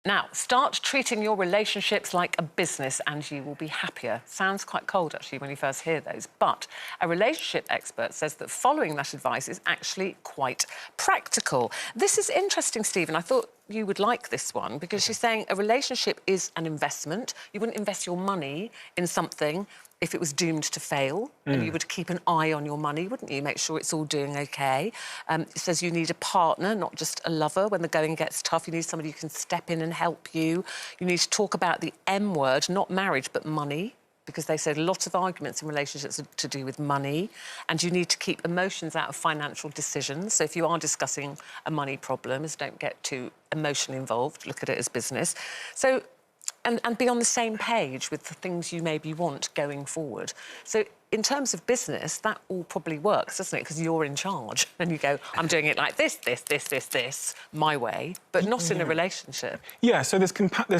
Now, start treating your relationships like a business and you will be happier. Sounds quite cold, actually, when you first hear those. But a relationship expert says that following that advice is actually quite practical. This is interesting, Stephen. I thought you would like this one because she's saying a relationship is an investment. You wouldn't invest your money in something if it was doomed to fail, and you would keep an eye on your money, wouldn't you? Make sure it's all doing OK. It says you need a partner, not just a lover. When the going gets tough, you need somebody who can step in and help you. You need to talk about the M word, not marriage, but money, because they said lots of arguments in relationships are to do with money, and you need to keep emotions out of financial decisions. So if you are discussing a money problem, don't get too emotionally involved. Look at it as business. So, and be on the same page with the things you maybe want going forward. So in terms of business, that all probably works, doesn't it? Because you're in charge and you go, I'm doing it like this, my way, but not in a relationship. Yeah, so there's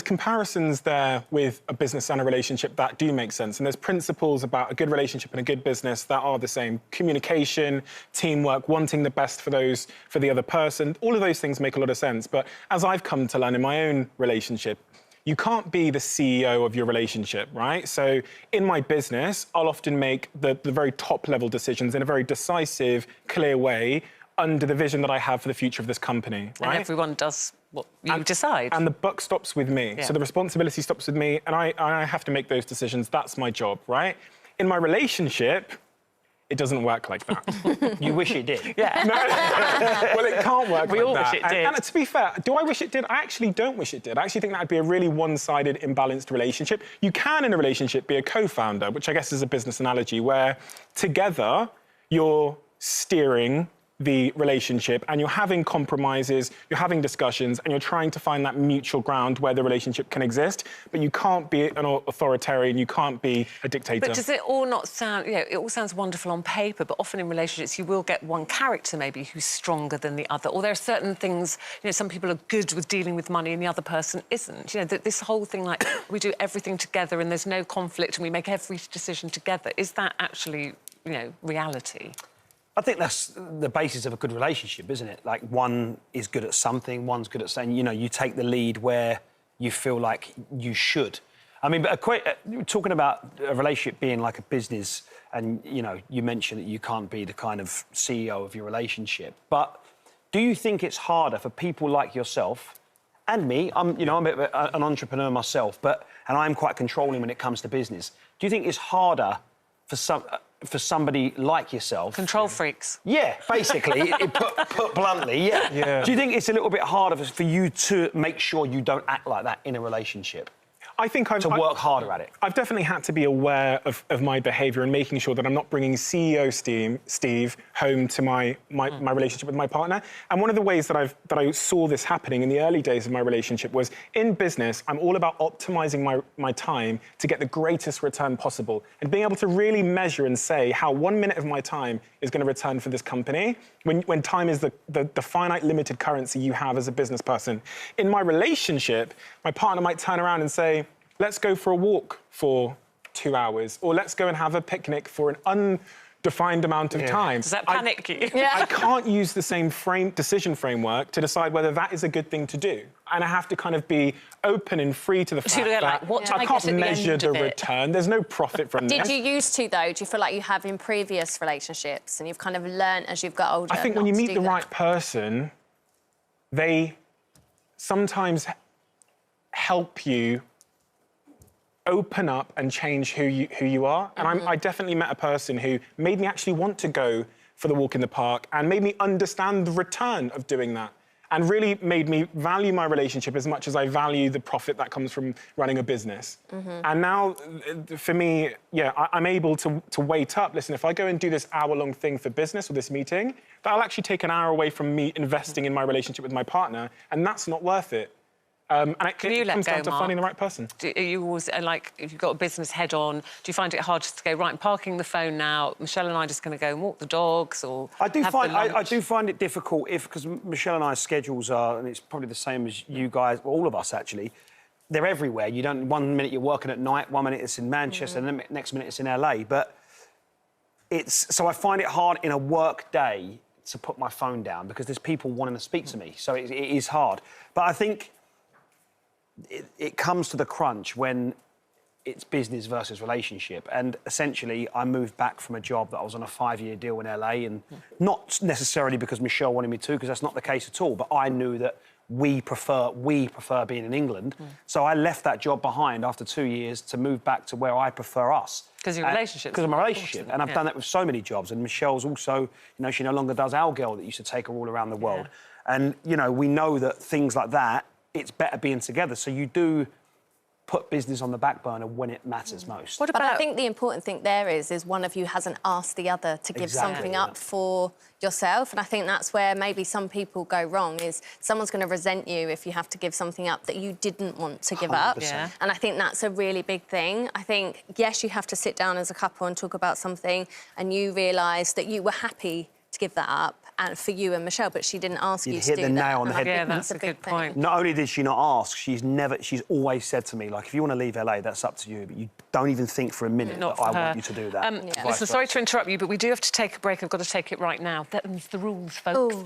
comparisons there with a business and a relationship that do make sense. And there's principles about a good relationship and a good business that are the same. Communication, teamwork, wanting the best for the other person. All of those things make a lot of sense. But as I've come to learn in my own relationship, you can't be the CEO of your relationship, right? So in my business, I'll often make the very top-level decisions in a very decisive, clear way under the vision that I have for the future of this company, right? And everyone does what you decide. And the buck stops with me. Yeah. So the responsibility stops with me, and I have to make those decisions. That's my job, right? In my relationship, it doesn't work like that. You wish it did. Yeah. No. Well, it can't work like that. We all wish it did. And to be fair, do I wish it did? I actually don't wish it did. I actually think that would be a really one-sided, imbalanced relationship. You can, in a relationship, be a co-founder, which I guess is a business analogy, where together you're steering the relationship and you're having compromises, you're having discussions, and you're trying to find that mutual ground where the relationship can exist, but you can't be an authoritarian, you can't be a dictator. But does it all not sound, you know, it all sounds wonderful on paper, but often in relationships you will get one character maybe who's stronger than the other, or there are certain things, you know, some people are good with dealing with money and the other person isn't. You know, this whole thing like we do everything together and there's no conflict and we make every decision together, is that actually, you know, reality? I think that's the basis of a good relationship, isn't it? Like, one is good at something, one's good at saying, you know, you take the lead where you feel like you should. I mean, but talking about a relationship being like a business, and, you know, you mentioned that you can't be the kind of CEO of your relationship, but do you think it's harder for people like yourself and me? I'm a bit of an entrepreneur myself, and I'm quite controlling when it comes to business. Do you think it's harder for somebody like yourself? Control freaks. Yeah, basically, put bluntly, yeah. Do you think it's a little bit harder for you to make sure you don't act like that in a relationship? I think to work harder at it. I've definitely had to be aware of my behaviour and making sure that I'm not bringing CEO Steve home to my relationship with my partner. And one of the ways that I saw this happening in the early days of my relationship was, in business, I'm all about optimising my time to get the greatest return possible and being able to really measure and say how 1 minute of my time is going to return for this company when time is the finite, limited currency you have as a business person. In my relationship, my partner might turn around and say, let's go for a walk for 2 hours, or let's go and have a picnic for an undefined amount of time. Does that panic you? I can't use the same decision framework to decide whether that is a good thing to do. And I have to kind of be open and free to the fact that I can't measure the return. There's no profit from this. Did you used to, though? Do you feel like you have in previous relationships and you've kind of learned as you've got older? I think when you meet the right person, they sometimes help you open up and change who you are. And I definitely met a person who made me actually want to go for the walk in the park and made me understand the return of doing that, and really made me value my relationship as much as I value the profit that comes from running a business. And now, for me, yeah, I'm able to wait up. Listen, if I go and do this hour-long thing for business or this meeting, that'll actually take an hour away from me investing in my relationship with my partner, and that's not worth it. And it comes down to finding the right person. Do you always, like, if you've got a business head-on, do you find it hard just to go, right, I'm parking the phone now, Michelle and I are just going to go and walk the dogs, or I do find it difficult because Michelle and I's schedules are, and it's probably the same as you guys, well, all of us, actually, they're everywhere. You don't, 1 minute you're working at night, 1 minute it's in Manchester, and the next minute it's in LA. But so I find it hard in a work day to put my phone down because there's people wanting to speak to me, so it is hard. But I think it comes to the crunch when it's business versus relationship. And essentially, I moved back from a job that I was on a 5-year deal in LA, and not necessarily because Michelle wanted me to, because that's not the case at all, but I knew that we prefer being in England. So I left that job behind after 2 years to move back to where I prefer us. Because your relationship. Because of my relationship. And I've done that with so many jobs. And Michelle's also, you know, she no longer does Our Girl that used to take her all around the world. And, you know, we know that things like that, it's better being together. So you do put business on the back burner when it matters most. But I think the important thing there is one of you hasn't asked the other to give something up for yourself. And I think that's where maybe some people go wrong, is someone's going to resent you if you have to give something up that you didn't want to give up. And I think that's a really big thing. I think, yes, you have to sit down as a couple and talk about something, and you realise that you were happy to give that up, and for you and Michelle, but she didn't ask you to do that. Hit the nail on the head. Yeah, that's a good point. Not only did she not ask, she's always said to me, like, if you want to leave LA, that's up to you, but you don't even think for a minute that I want you to do that. Listen, sorry to interrupt you, but we do have to take a break. I've got to take it right now. Them's the rules, folks. Ooh.